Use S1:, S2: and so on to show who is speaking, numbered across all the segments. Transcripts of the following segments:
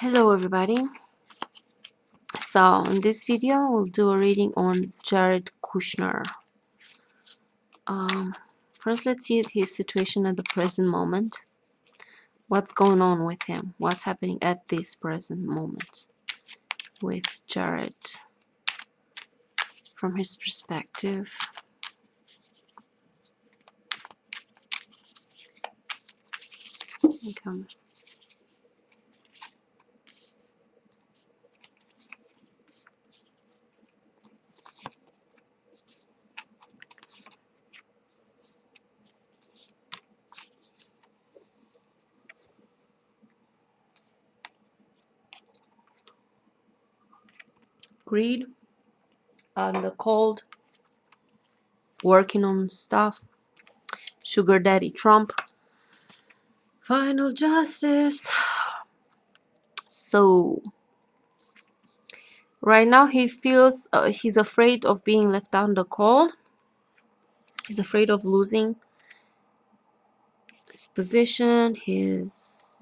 S1: Hello everybody. So in this video we'll do a reading on Jared Kushner. First let's see his situation at the present moment. What's going on with him? What's happening at this present moment with Jared from his perspective. Okay. Greed, the cold, working on stuff, sugar daddy Trump, final justice. So right now he feels he's afraid of being left out in the cold. He's afraid of losing his position. He's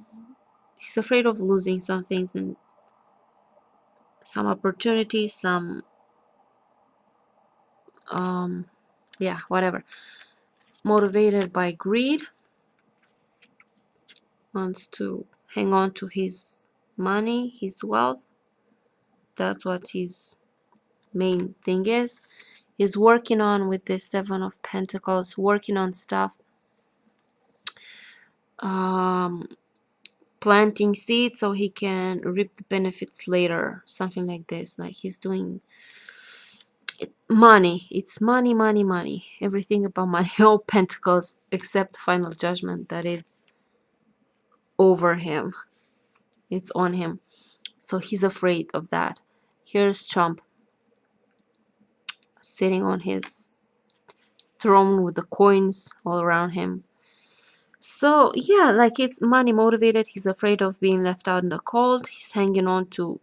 S1: afraid of losing some things and some opportunities, some yeah, whatever. Motivated by greed, wants to hang on to his money, his wealth. That's what his main thing is. He's working on, with the Seven of Pentacles, working on stuff, planting seeds so he can reap the benefits later, something like this. Like he's doing money. It's money, money, money. Everything about money. All pentacles except final judgment, that is over him. It's on him. So he's afraid of that. Here's Trump sitting on his throne with the coins all around him. So yeah, like it's money motivated. He's afraid of being left out in the cold. He's hanging on to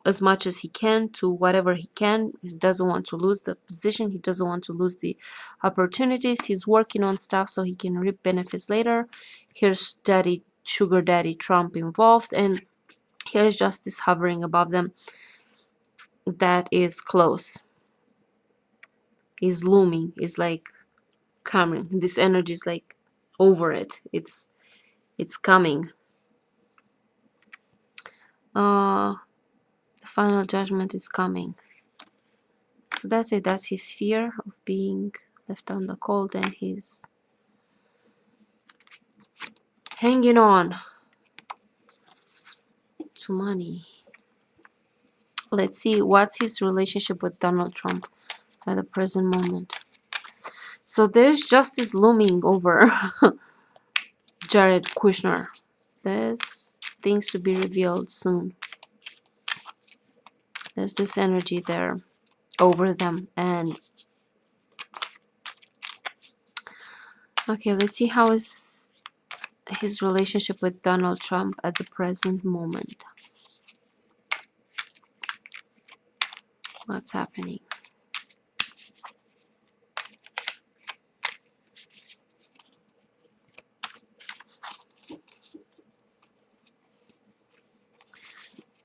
S1: as much as he can, to whatever he can. He doesn't want to lose the position. He doesn't want to lose the opportunities. He's working on stuff so he can reap benefits later. Here's daddy, sugar daddy Trump involved, and here's justice hovering above them. That is close, is looming, is like coming. This energy is like over it. It's coming. The final judgment is coming. So that's it. That's his fear of being left on the cold, and he's hanging on to money. Let's see what's his relationship with Donald Trump at the present moment. So there's justice looming over Jared Kushner. There's things to be revealed soon. There's this energy there over them. And okay, let's see how is his relationship with Donald Trump at the present moment. What's happening?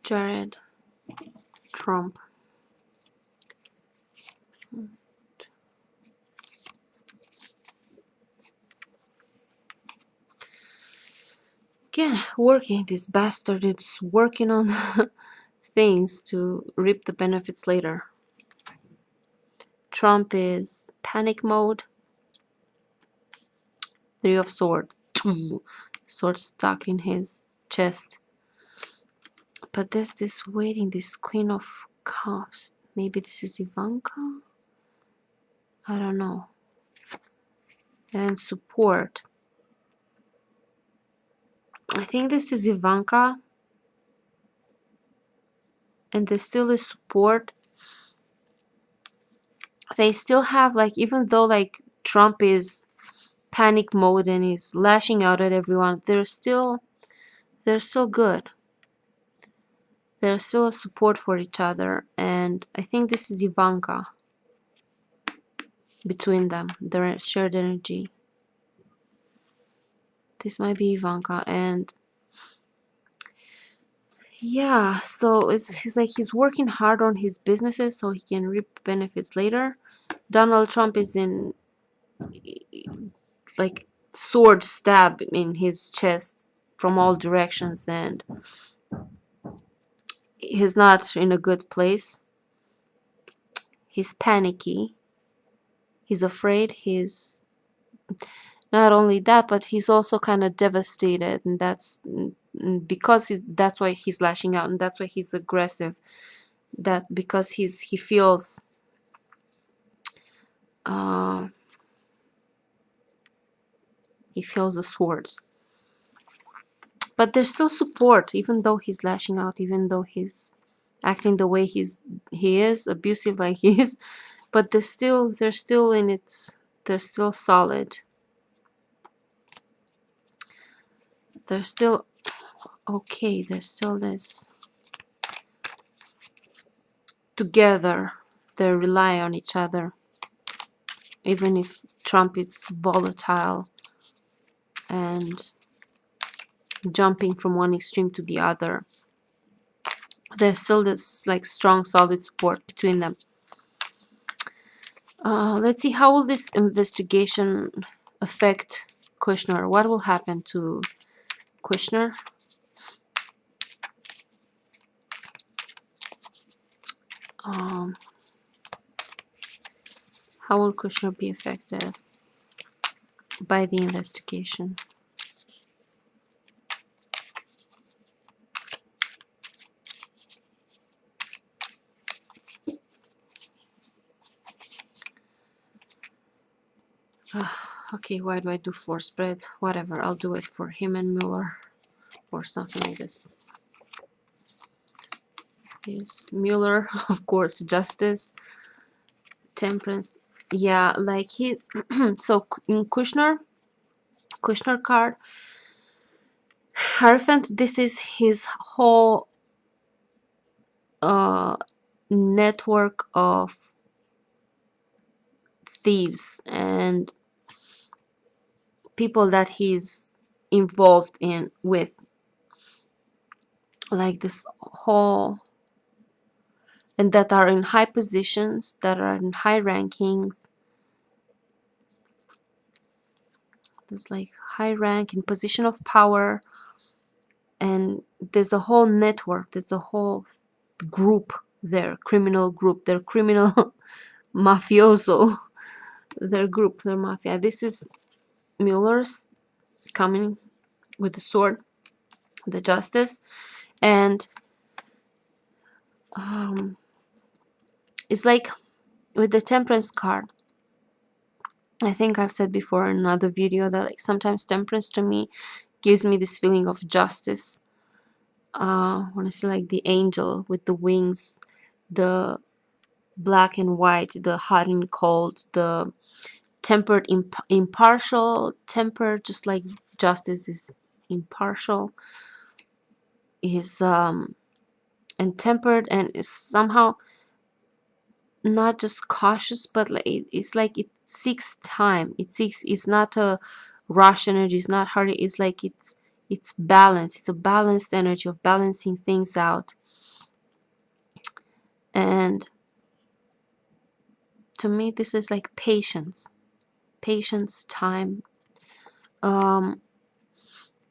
S1: Jared Trump. Again, working. This bastard is working on things to reap the benefits later. Trump is panic mode. Three of Swords. Sword stuck in his chest. But there's this waiting, this Queen of Cups. Maybe this is Ivanka? I don't know. And support. I think this is Ivanka. And there still is support. They still have, like, even though like Trump is panic mode and is lashing out at everyone, they're still good. There's still a support for each other, and I think this is Ivanka. Between them, their shared energy. This might be Ivanka, and Yeah, so he's like he's working hard on his businesses so he can reap benefits later. Donald Trump is in like sword stab in his chest from all directions, and he's not in a good place. He's panicky. He's afraid. He's not only that, but he's also kind of devastated, and because that's why he's lashing out, and that's why he's aggressive. That because he feels uh, he feels the swords. But there's still support, even though he's lashing out, even though he's acting the way he is abusive like he is. But they're still in it. They're still solid. They're still okay. They're still this together. They rely on each other, even if Trump is volatile and jumping from one extreme to the other. There's still this like strong, solid support between them. Let's see, how will this investigation affect Kushner? What will happen to Kushner? Um, how will Kushner be affected by the investigation? Okay, why do I do 4 spread? Whatever, I'll do it for him and Mueller or something like this. Is Mueller, of course, justice, temperance. Yeah, like he's so in Kushner card, Hierophant, this is his whole network of thieves and people that he's involved in with, like this whole, and that are in high positions, that are in high rankings. There's like high rank in position of power, and there's a whole network, there's a whole group there, criminal group, they're criminal mafioso, their group, their mafia. This is Mueller's coming with the sword, the justice, and it's like with the temperance card. I think I've said before in another video that like sometimes temperance to me gives me this feeling of justice. When I see like the angel with the wings, the black and white, the hot and cold, the tempered, impartial, tempered, just like justice is impartial, is and tempered, and is somehow not just cautious, but like it's like it seeks time. It's not a rush energy, it's not hurry, it's like it's balanced. It's a balanced energy of balancing things out. And to me this is like patience, time. And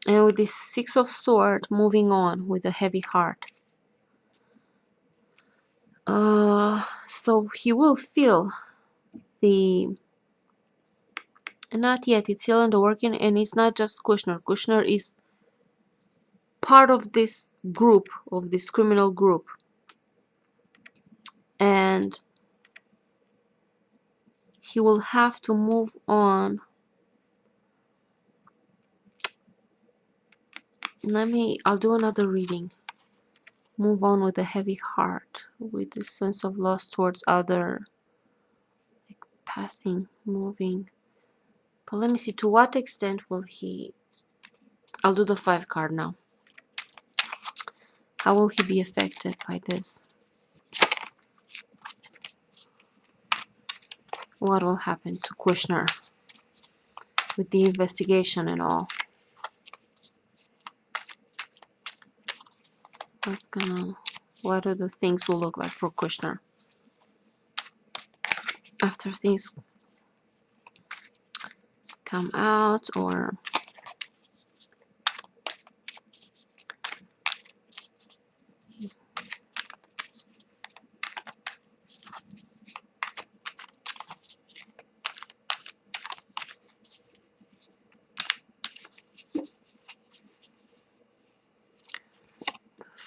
S1: with this 6 of Swords, moving on with a heavy heart. So he will feel the, not yet, it's still in the working, and it's not just Kushner. Kushner is part of this group, of this criminal group, and he will have to move on. I'll do another reading. Move on with a heavy heart, with a sense of loss towards other, like passing, moving. But let me see, to what extent will he, I'll do the 5 card now. How will he be affected by this? What will happen to Kushner with the investigation and all? what do the things will look like for Kushner after things come out, or the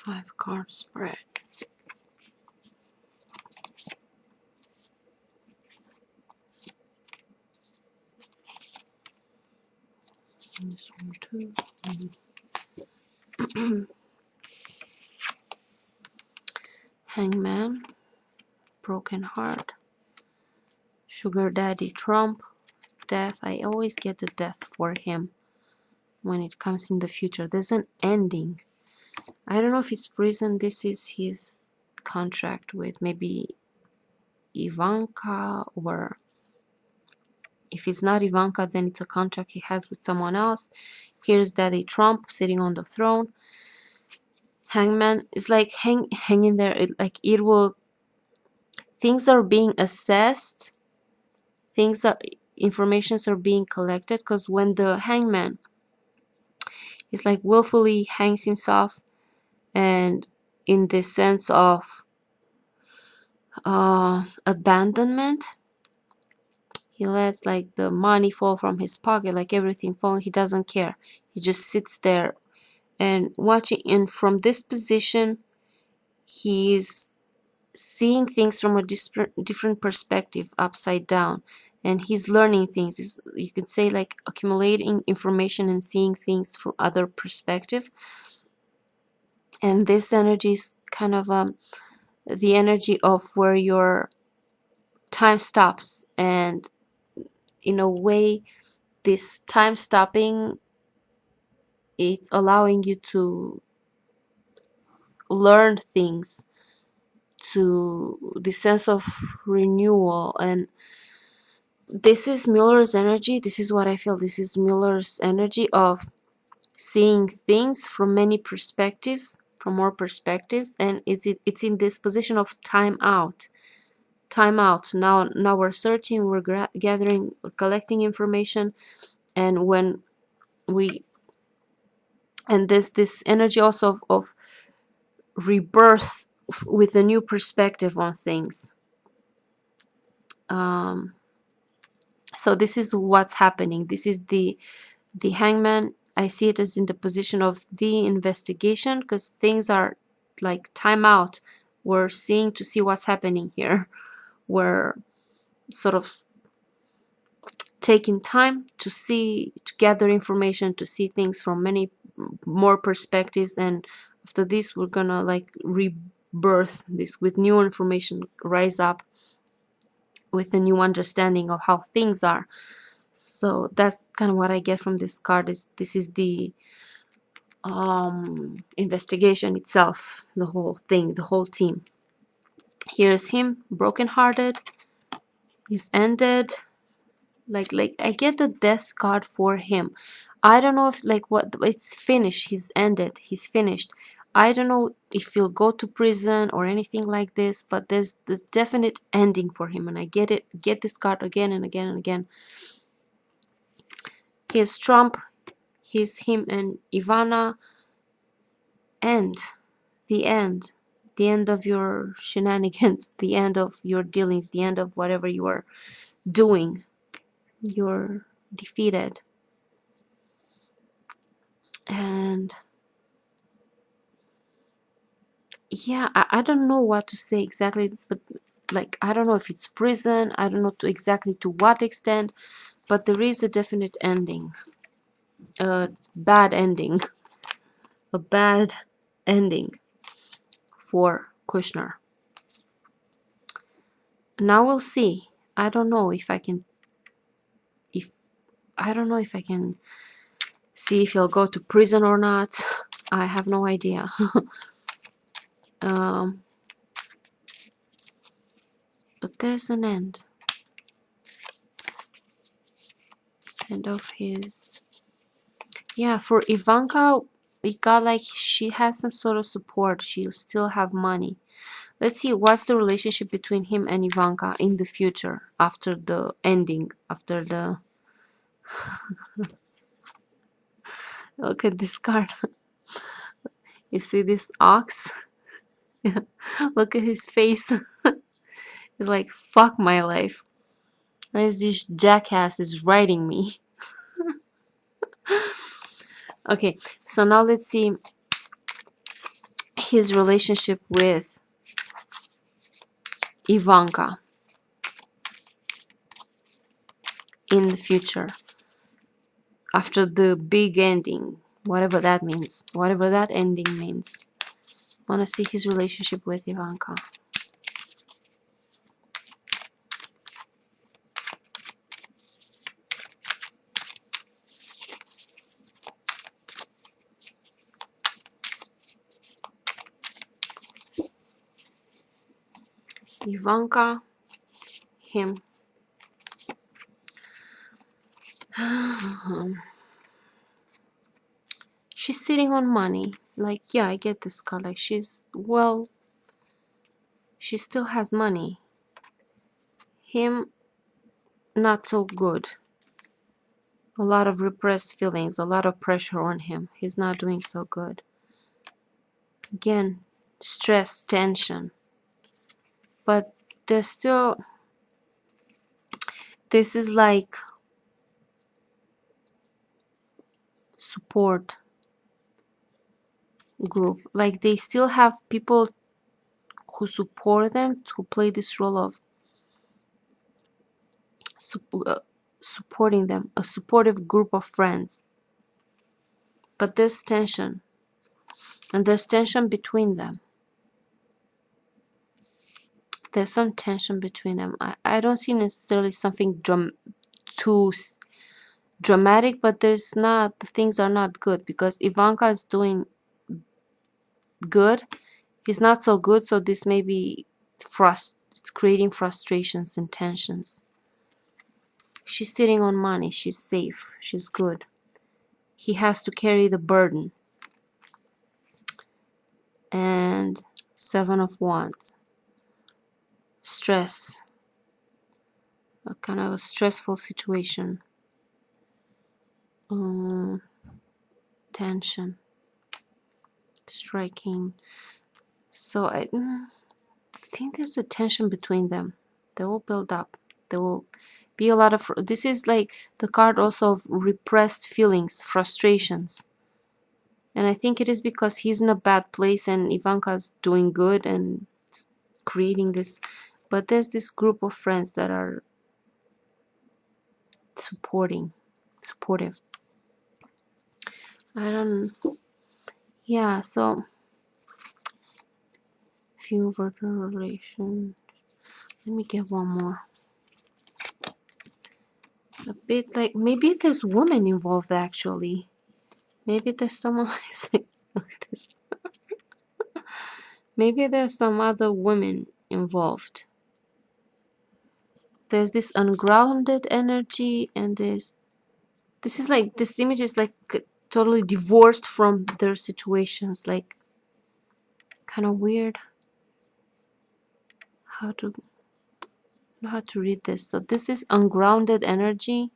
S1: 5-card spread. This one too. Hangman, broken heart, sugar daddy Trump, death. I always get the death for him when it comes in the future. There's an ending. I don't know if it's prison. This is his contract with maybe Ivanka, or if it's not Ivanka, then it's a contract he has with someone else. Here's Daddy Trump sitting on the throne. Hangman is like hanging there. It will. Things are being assessed. Informations are being collected, because when the hangman is like willfully hangs himself, and in the sense of abandonment, he lets like the money fall from his pocket, like everything fall. He doesn't care. He just sits there and watching. And from this position, he's seeing things from a different perspective, upside down, and he's learning things. You could say like accumulating information and seeing things from other perspective. And this energy is kind of the energy of where your time stops, and in a way this time stopping, it's allowing you to learn things, to the sense of renewal. And this is Mueller's energy. This is what I feel. This is Mueller's energy of seeing things from many perspectives, from more perspectives. And it's in this position of time out. Now we're searching, we're gathering, we're collecting information. And when we, and this energy also of rebirth with a new perspective on things. So this is what's happening. This is the hangman. I see it as in the position of the investigation, because things are like time out. We're seeing to see what's happening here. We're sort of taking time to see, to gather information, to see things from many more perspectives. And after this, we're gonna like rebirth this with new information, rise up with a new understanding of how things are. So that's kind of what I get from this card. This is the investigation itself, the whole thing, the whole team. Here's him, brokenhearted. He's ended. Like I get the death card for him. I don't know if like what, it's finished. He's ended. He's finished. I don't know if he'll go to prison or anything like this, but there's the definite ending for him, and I get this card again and again and again. Here's Trump. Here's him and Ivana. End. The end. The end of your shenanigans. The end of your dealings. The end of whatever you are doing. You're defeated. And yeah, I don't know what to say exactly, but like I don't know if it's prison. I don't know exactly to what extent, but there is a definite ending. A bad ending. A bad ending for Kushner. Now we'll see. I don't know if I can see if he'll go to prison or not. I have no idea. But there's an end. End of his. Yeah, for Ivanka, it got like she has some sort of support. She'll still have money. Let's see what's the relationship between him and Ivanka in the future after the ending, after the look at this card. You see this ox? Look at his face. He's like, fuck my life. There's this jackass is riding me. Okay, so now let's see his relationship with Ivanka in the future after the big ending, whatever that means, whatever that ending means. I want to see his relationship with Ivanka. Ivanka, him. She's sitting on money. Like, yeah, I get this card. Like, she's, well, she still has money. Him, not so good. A lot of repressed feelings, a lot of pressure on him. He's not doing so good. Again, stress, tension. But there's still, this is like support group. Like, they still have people who support them, to play this role of supporting them, a supportive group of friends. But there's tension, and there's tension between them. There's some tension between them. I don't see necessarily something too dramatic, but there's not, things are not good, because Ivanka is doing good, he's not so good, so this may be it's creating frustrations and tensions. She's sitting on money, she's safe, she's good. He has to carry the burden. And 7 of Wands. Stress. A kind of a stressful situation. Tension. Striking. So I think there's a tension between them. They will build up. There will be a lot of, this is like the card also of repressed feelings, frustrations. And I think it is because he's in a bad place and Ivanka's doing good and creating this. But there's this group of friends that are supportive. I don't, yeah, so few virtual relation. Let me get one more. A bit like, maybe there's women involved actually. Maybe there's someone, look at this. Maybe there's some other women involved. There's this ungrounded energy, and this is like, this image is like totally divorced from their situations, like kind of weird. How to read this? So this is ungrounded energy,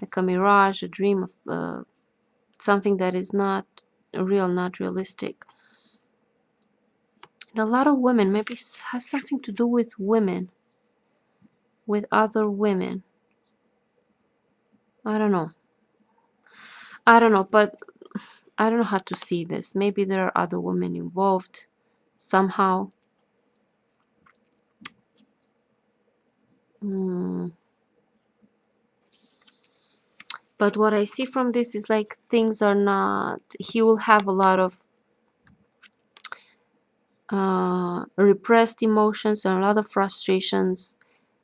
S1: like a mirage, a dream of something that is not real, not realistic. And a lot of women, maybe it has something to do with women, with other women. I don't know, but I don't know how to see this. Maybe there are other women involved somehow. But what I see from this is like things are not, he will have a lot of repressed emotions and a lot of frustrations,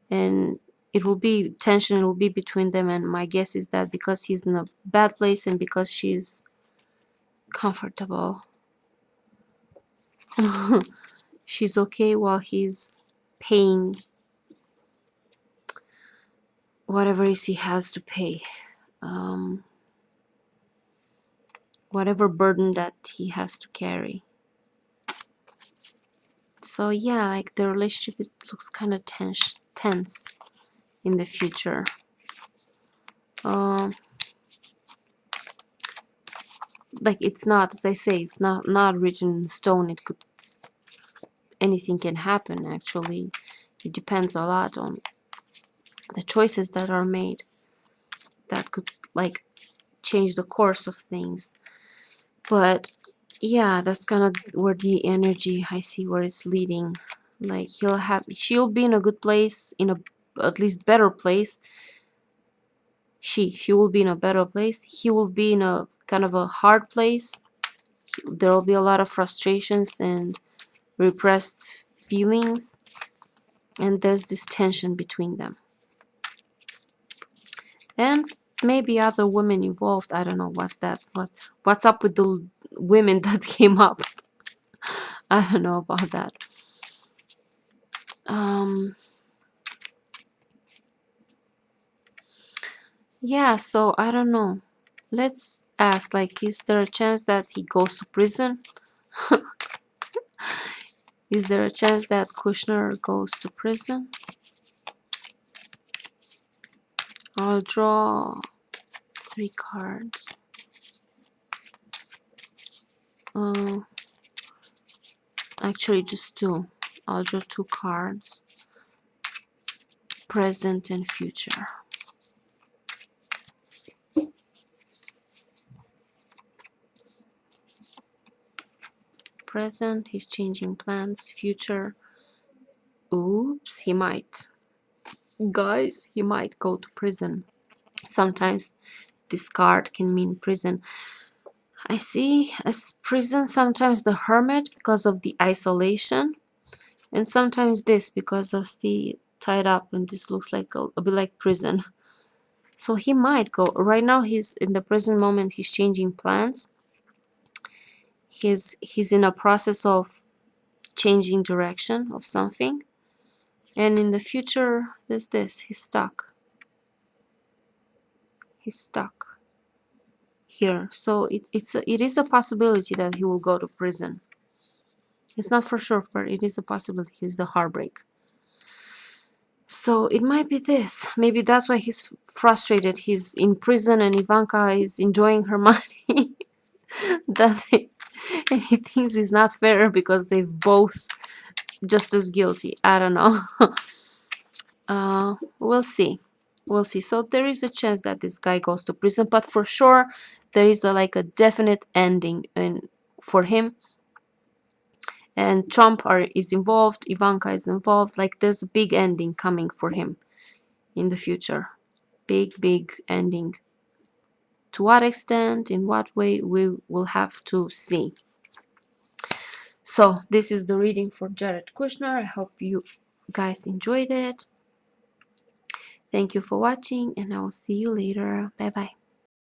S1: and it will be tension, it will be between them. And my guess is that because he's in a bad place and because she's comfortable, she's okay while he's paying whatever is he has to pay. whatever burden that he has to carry. So yeah, like the relationship looks kind of tense in the future. Um, like it's not, as I say, it's not written in stone. It could, anything can happen. Actually, it depends a lot on the choices that are made that could like change the course of things. But yeah, that's kind of where the energy I see where it's leading. Like she'll be in a good place, in a at least better place. She will be in a better place. He will be in a kind of a hard place. There will be a lot of frustrations and repressed feelings, and there's this tension between them. And maybe other women involved. I don't know what's that. What's up with the women that came up? I don't know about that. Yeah, so I don't know. Let's ask, like, is there a chance that he goes to prison? Is there a chance that Kushner goes to prison? I'll draw 3 cards. Actually, just 2. I'll draw 2 cards. Present and future. Present, he's changing plans. Future, oops, he might. Guys, he might go to prison. Sometimes this card can mean prison. I see as prison sometimes the hermit because of the isolation, and sometimes this because of the tied up, and this looks like a bit like prison. So he might go. Right now he's in the present moment, he's changing plans. He's in a process of changing direction of something. And in the future, there's this. He's stuck. He's stuck here. So it is a possibility that he will go to prison. It's not for sure, but it is a possibility. It's the heartbreak. So it might be this. Maybe that's why he's frustrated. He's in prison and Ivanka is enjoying her money. And he thinks it's not fair because they've both just as guilty. I don't know. We'll see. We'll see. So there is a chance that this guy goes to prison, but for sure there is like a definite ending for him. And Trump is involved, Ivanka is involved. Like there's a big ending coming for him in the future. Big ending. To what extent, in what way, we will have to see. So this is the reading for Jared Kushner. I hope you guys enjoyed it. Thank you for watching, and I will see you later. Bye bye.